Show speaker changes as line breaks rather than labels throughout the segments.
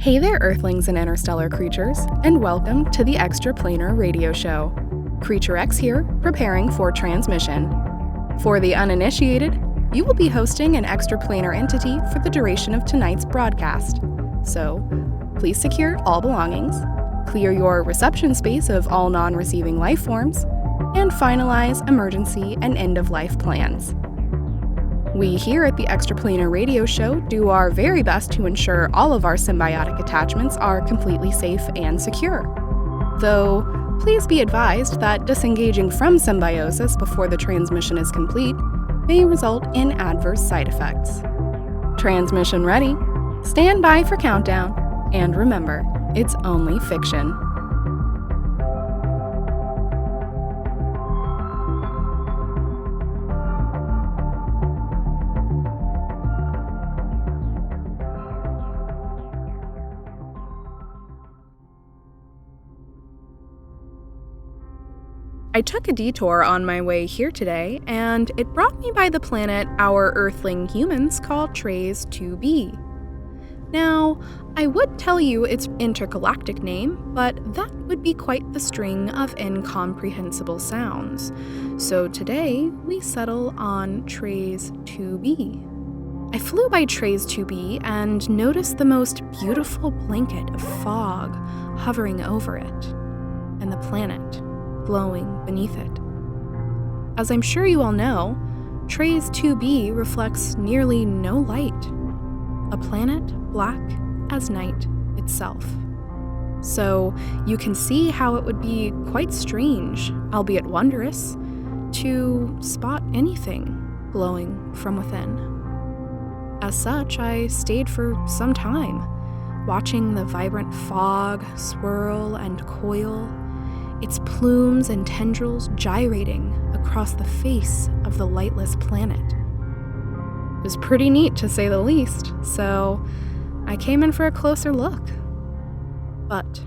Hey there, Earthlings and interstellar creatures, and welcome to the Extraplanar radio show. Creature X here, preparing for transmission. For the uninitiated, you will be hosting an extraplanar entity for the duration of tonight's broadcast. So, please secure all belongings, clear your reception space of all non-receiving life forms, and finalize emergency and end-of-life plans. We here at the Extraplanar radio show do our very best to ensure all of our symbiotic attachments are completely safe and secure. Though, please be advised that disengaging from symbiosis before the transmission is complete may result in adverse side effects. Transmission ready, stand by for countdown, and remember, it's only fiction. I took a detour on my way here today, and it brought me by the planet our Earthling humans call Trays 2b. Now, I would tell you its intergalactic name, but that would be quite the string of incomprehensible sounds. So today, we settle on Trays 2b. I flew by Trays 2b and noticed the most beautiful blanket of fog hovering over it, and the planet glowing beneath it. As I'm sure you all know, Trays 2b reflects nearly no light, a planet black as night itself. So you can see how it would be quite strange, albeit wondrous, to spot anything glowing from within. As such, I stayed for some time, watching the vibrant fog swirl and coil, its plumes and tendrils gyrating across the face of the lightless planet. It was pretty neat, to say the least, so I came in for a closer look. But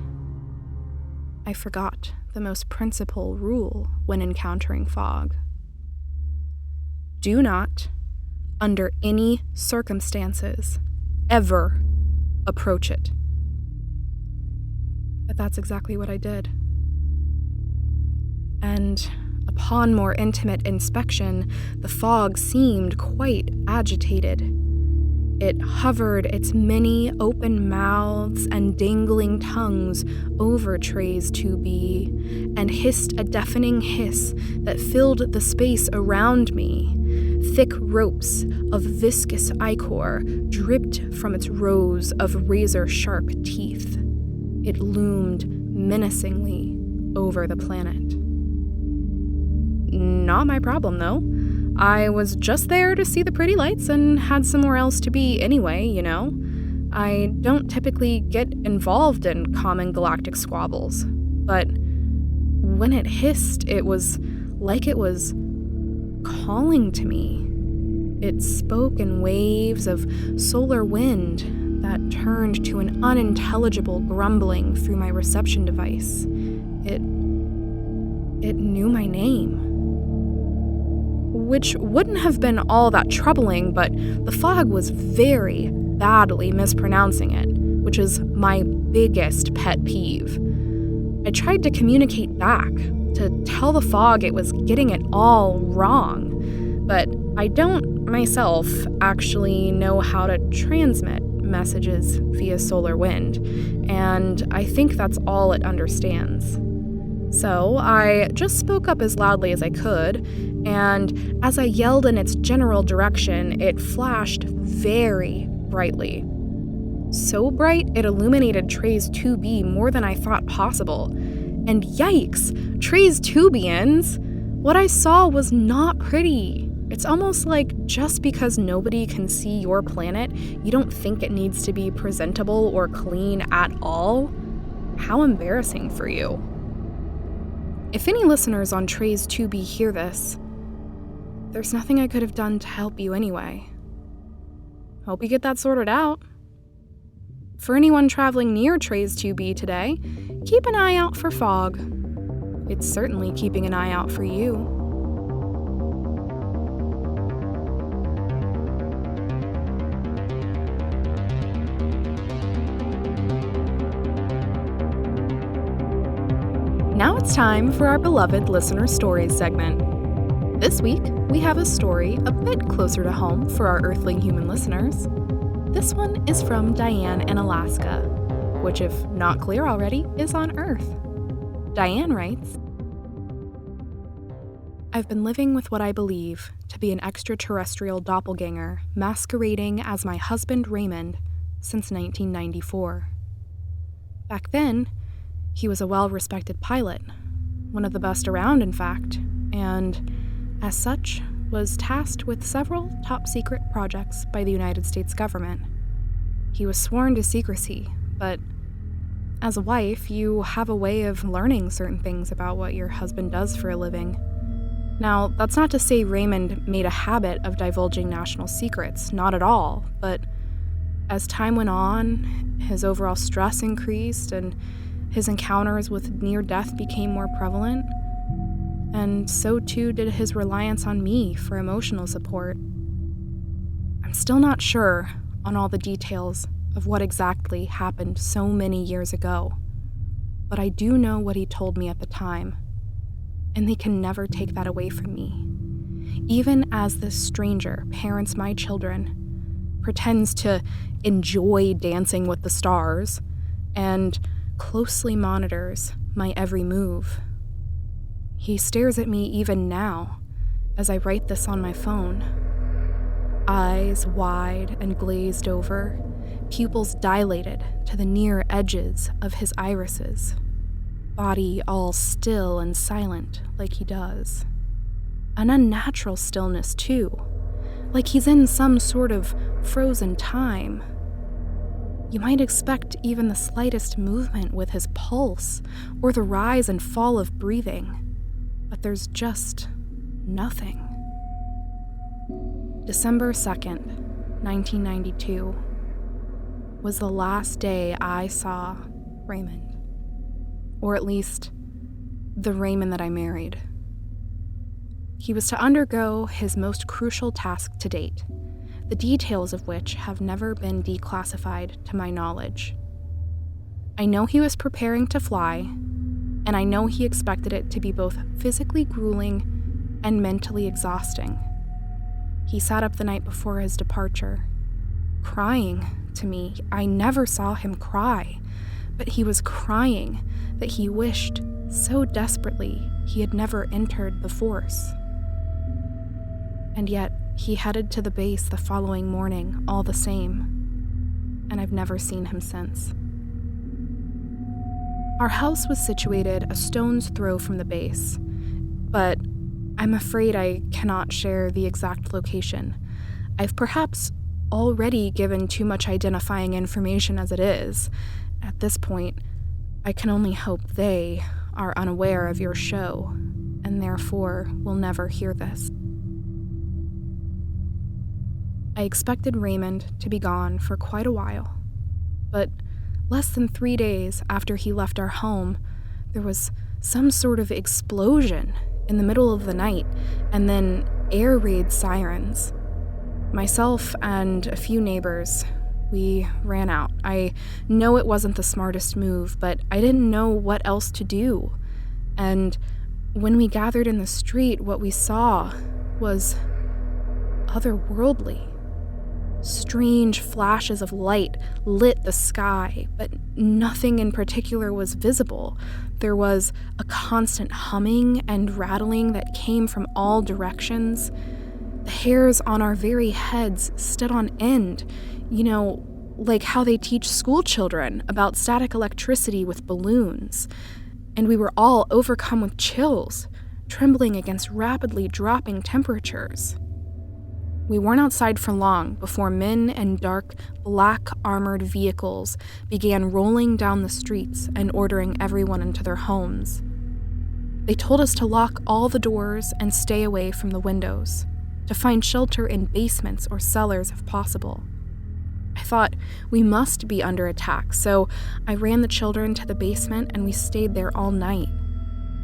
I forgot the most principal rule when encountering fog. Do not, under any circumstances, ever approach it. But that's exactly what I did. And upon more intimate inspection, the fog seemed quite agitated. It hovered its many open mouths and dangling tongues over Trays 2b, and hissed a deafening hiss that filled the space around me. Thick ropes of viscous ichor dripped from its rows of razor-sharp teeth. It loomed menacingly over the planet. Not my problem, though. I was just there to see the pretty lights and had somewhere else to be anyway, you know. I don't typically get involved in common galactic squabbles, but when it hissed, it was like it was calling to me. It spoke in waves of solar wind that turned to an unintelligible grumbling through my reception device. It knew my name. Which wouldn't have been all that troubling, but the fog was very badly mispronouncing it, which is my biggest pet peeve. I tried to communicate back, to tell the fog it was getting it all wrong, but I don't myself actually know how to transmit messages via solar wind, and I think that's all it understands. So I just spoke up as loudly as I could, and as I yelled in its general direction, it flashed very brightly. So bright, it illuminated Trays 2b more than I thought possible. And yikes, Trays 2bians! What I saw was not pretty. It's almost like just because nobody can see your planet, you don't think it needs to be presentable or clean at all? How embarrassing for you. If any listeners on Trays 2b hear this, there's nothing I could have done to help you anyway. Hope you get that sorted out. For anyone traveling near Trays 2b today, keep an eye out for fog. It's certainly keeping an eye out for you. It's time for our beloved Listener Stories segment. This week, we have a story a bit closer to home for our Earthling human listeners. This one is from Diane in Alaska, which, if not clear already, is on Earth. Diane writes, I've been living with what I believe to be an extraterrestrial doppelganger masquerading as my husband Raymond since 1994. Back then, he was a well-respected pilot, one of the best around, in fact, and, as such, was tasked with several top-secret projects by the United States government. He was sworn to secrecy, but as a wife, you have a way of learning certain things about what your husband does for a living. Now, that's not to say Raymond made a habit of divulging national secrets, not at all, but as time went on, his overall stress increased and his encounters with near death became more prevalent, and so too did his reliance on me for emotional support. I'm still not sure on all the details of what exactly happened so many years ago, but I do know what he told me at the time, and they can never take that away from me. Even as this stranger parents my children, pretends to enjoy dancing with the stars, and closely monitors my every move. He stares at me even now as I write this on my phone. Eyes wide and glazed over, pupils dilated to the near edges of his irises, body all still and silent like he does. An unnatural stillness, too, like he's in some sort of frozen time. You might expect even the slightest movement with his pulse or the rise and fall of breathing, but there's just nothing. December 2nd, 1992, was the last day I saw Raymond, or at least the Raymond that I married. He was to undergo his most crucial task to date, the details of which have never been declassified to my knowledge. I know he was preparing to fly, and I know he expected it to be both physically grueling and mentally exhausting. He sat up the night before his departure, crying to me. I never saw him cry, but he was crying that he wished so desperately he had never entered the Force. And yet, he headed to the base the following morning all the same, and I've never seen him since. Our house was situated a stone's throw from the base, but I'm afraid I cannot share the exact location. I've perhaps already given too much identifying information as it is. At this point, I can only hope they are unaware of your show, and therefore will never hear this. I expected Raymond to be gone for quite a while, but less than 3 days after he left our home, there was some sort of explosion in the middle of the night, and then air raid sirens. Myself and a few neighbors, we ran out. I know it wasn't the smartest move, but I didn't know what else to do. And when we gathered in the street, what we saw was otherworldly. Strange flashes of light lit the sky, but nothing in particular was visible. There was a constant humming and rattling that came from all directions. The hairs on our very heads stood on end, like how they teach school children about static electricity with balloons. And we were all overcome with chills, trembling against rapidly dropping temperatures. We weren't outside for long before men in dark, black-armored vehicles began rolling down the streets and ordering everyone into their homes. They told us to lock all the doors and stay away from the windows, to find shelter in basements or cellars if possible. I thought we must be under attack, so I ran the children to the basement and we stayed there all night.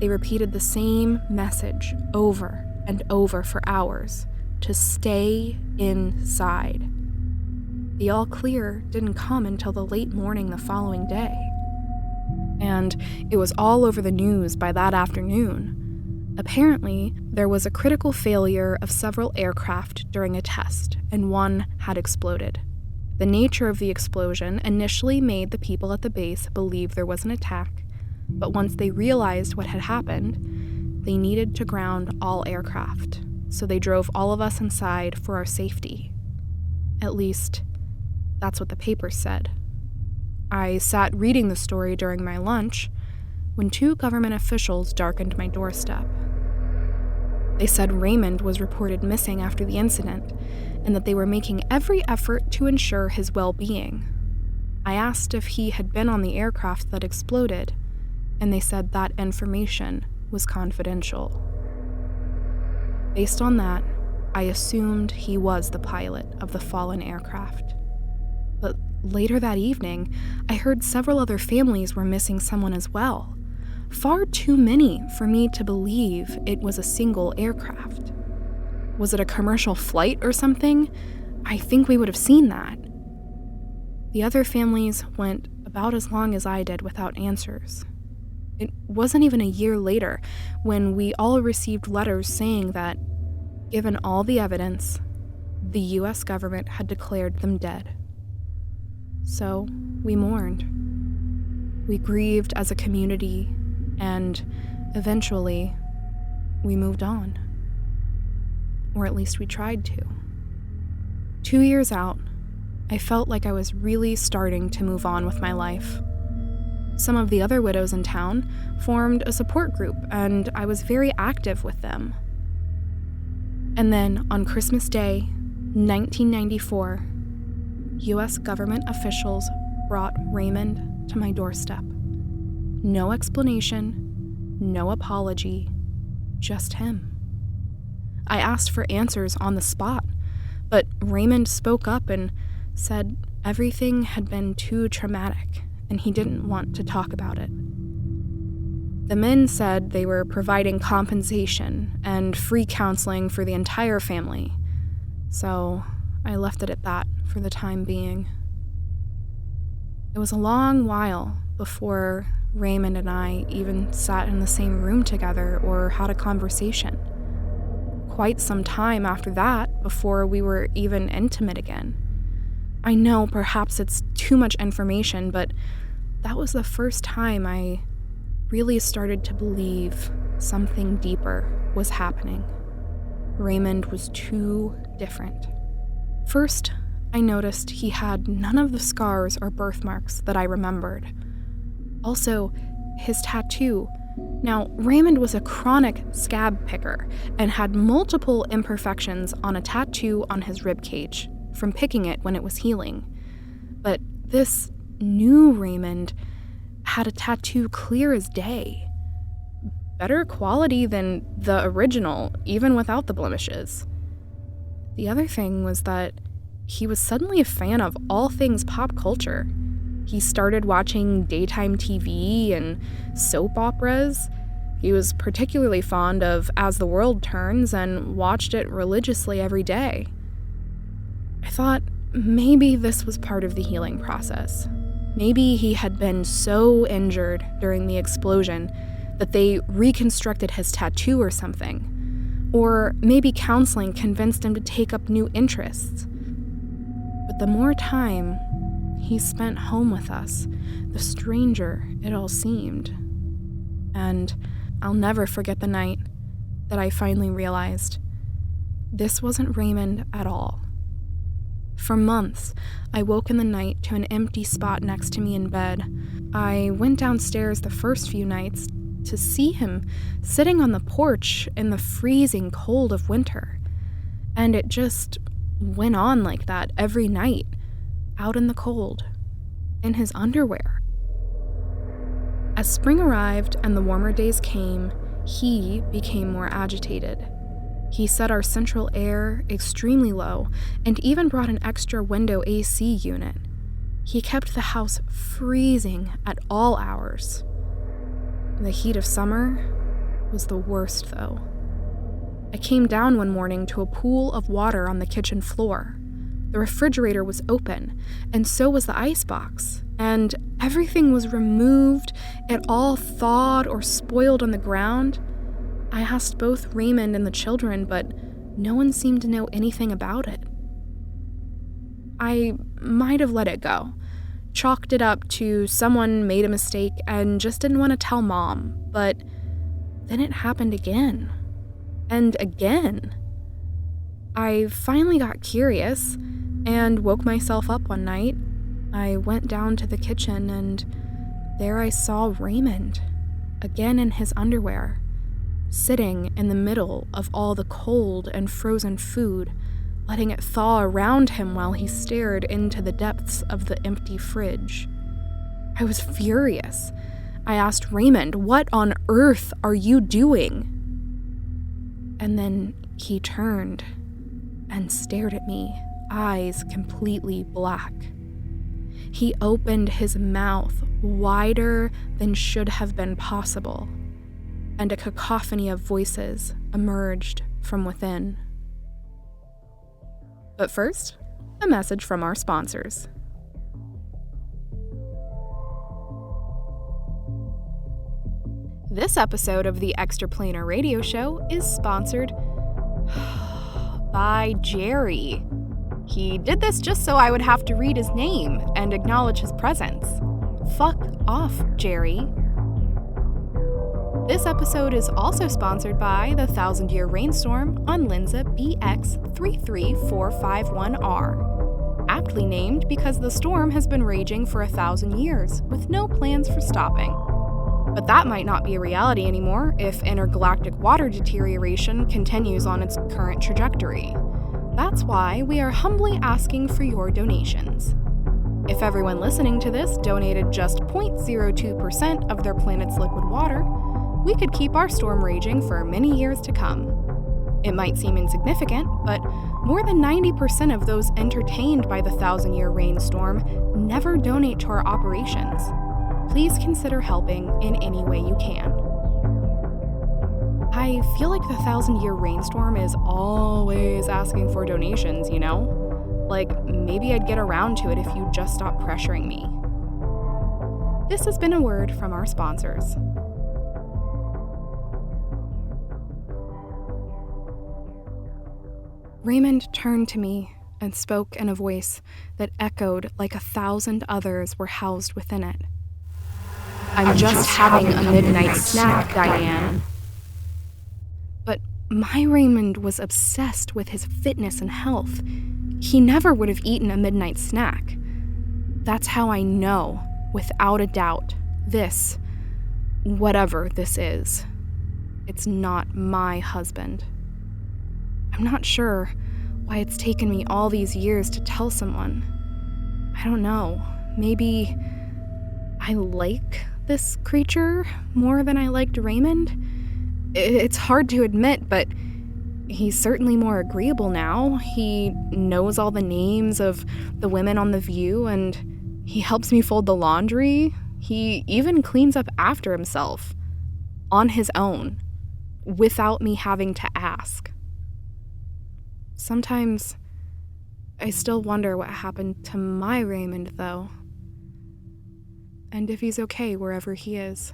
They repeated the same message over and over for hours, to stay inside. The all clear didn't come until the late morning the following day. and it was all over the news by that afternoon. Apparently, there was a critical failure of several aircraft during a test, and one had exploded. The nature of the explosion initially made the people at the base believe there was an attack, but once they realized what had happened, they needed to ground all aircraft, so they drove all of us inside for our safety. At least, that's what the papers said. I sat reading the story during my lunch when 2 government officials darkened my doorstep. They said Raymond was reported missing after the incident, and that they were making every effort to ensure his well-being. I asked if he had been on the aircraft that exploded, and they said that information was confidential. Based on that, I assumed he was the pilot of the fallen aircraft. But later that evening, I heard several other families were missing someone as well. Far too many for me to believe it was a single aircraft. Was it a commercial flight or something? I think we would have seen that. The other families went about as long as I did without answers. It wasn't even a year later when we all received letters saying that, given all the evidence, the US government had declared them dead. So we mourned. We grieved as a community, and eventually we moved on. Or at least we tried to. 2 years out, I felt like I was really starting to move on with my life. Some of the other widows in town formed a support group, and I was very active with them. And then, on Christmas Day, 1994, US government officials brought Raymond to my doorstep. No explanation, no apology, just him. I asked for answers on the spot, but Raymond spoke up and said everything had been too traumatic and he didn't want to talk about it. The men said they were providing compensation and free counseling for the entire family, so I left it at that for the time being. It was a long while before Raymond and I even sat in the same room together or had a conversation. Quite some time after that before we were even intimate again. I know perhaps it's too much information, but that was the first time I really started to believe something deeper was happening. Raymond was too different. First, I noticed he had none of the scars or birthmarks that I remembered. Also, his tattoo. Now, Raymond was a chronic scab picker and had multiple imperfections on a tattoo on his ribcage from picking it when it was healing. But this new Raymond had a tattoo clear as day. Better quality than the original, even without the blemishes. The other thing was that he was suddenly a fan of all things pop culture. He started watching daytime TV and soap operas. He was particularly fond of As the World Turns and watched it religiously every day. I thought maybe this was part of the healing process. Maybe he had been so injured during the explosion that they reconstructed his tattoo or something. Or maybe counseling convinced him to take up new interests. But the more time he spent home with us, the stranger it all seemed. And I'll never forget the night that I finally realized this wasn't Raymond at all. For months, I woke in the night to an empty spot next to me in bed. I went downstairs the first few nights to see him sitting on the porch in the freezing cold of winter. And it just went on like that every night, out in the cold, in his underwear. As spring arrived and the warmer days came, he became more agitated. He set our central air extremely low and even brought an extra window AC unit. He kept the house freezing at all hours. The heat of summer was the worst, though. I came down one morning to a pool of water on the kitchen floor. The refrigerator was open, and so was the icebox, and everything was removed, it all thawed or spoiled on the ground. I asked both Raymond and the children, but no one seemed to know anything about it. I might have let it go, chalked it up to someone made a mistake and just didn't want to tell Mom, but then it happened again. And again. I finally got curious and woke myself up one night. I went down to the kitchen and there I saw Raymond, again in his underwear, sitting in the middle of all the cold and frozen food, letting it thaw around him while he stared into the depths of the empty fridge. I was furious. I asked Raymond, "What on earth are you doing?" And then he turned and stared at me, eyes completely black. He opened his mouth wider than should have been possible, and a cacophony of voices emerged from within. But first, a message from our sponsors. This episode of the Extraplanar radio show is sponsored by Jerry. He did this just so I would have to read his name and acknowledge his presence. Fuck off, Jerry. This episode is also sponsored by the 1,000-year rainstorm on Linza BX33451R, aptly named because the storm has been raging for 1,000 years with no plans for stopping. But that might not be a reality anymore if intergalactic water deterioration continues on its current trajectory. That's why we are humbly asking for your donations. If everyone listening to this donated just 0.02% of their planet's liquid water, we could keep our storm raging for many years to come. It might seem insignificant, but more than 90% of those entertained by the 1,000-year rainstorm never donate to our operations. Please consider helping in any way you can. I feel like the 1,000-year rainstorm is always asking for donations, you know? Like, maybe I'd get around to it if you just stopped pressuring me. This has been a word from our sponsors. Raymond turned to me and spoke in a voice that echoed like 1,000 others were housed within it. I'm just having a midnight snack, Diane. But my Raymond was obsessed with his fitness and health. He never would have eaten a midnight snack. That's how I know, without a doubt, this, whatever this is, it's not my husband. I'm not sure why it's taken me all these years to tell someone. I don't know, maybe I like this creature more than I liked Raymond? It's hard to admit, but he's certainly more agreeable now. He knows all the names of the women on The View, and he helps me fold the laundry. He even cleans up after himself, on his own, without me having to ask. Sometimes I still wonder what happened to my Raymond, though. And if he's okay wherever he is.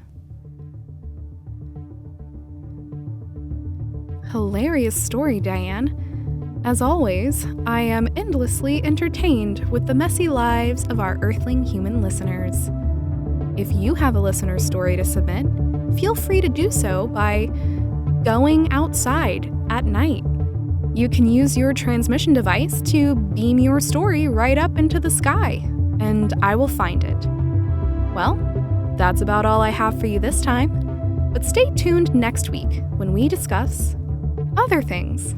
Hilarious story, Diane. As always, I am endlessly entertained with the messy lives of our earthling human listeners. If you have a listener story to submit, feel free to do so by going outside at night. You can use your transmission device to beam your story right up into the sky, and I will find it. Well, that's about all I have for you this time, but stay tuned next week when we discuss other things.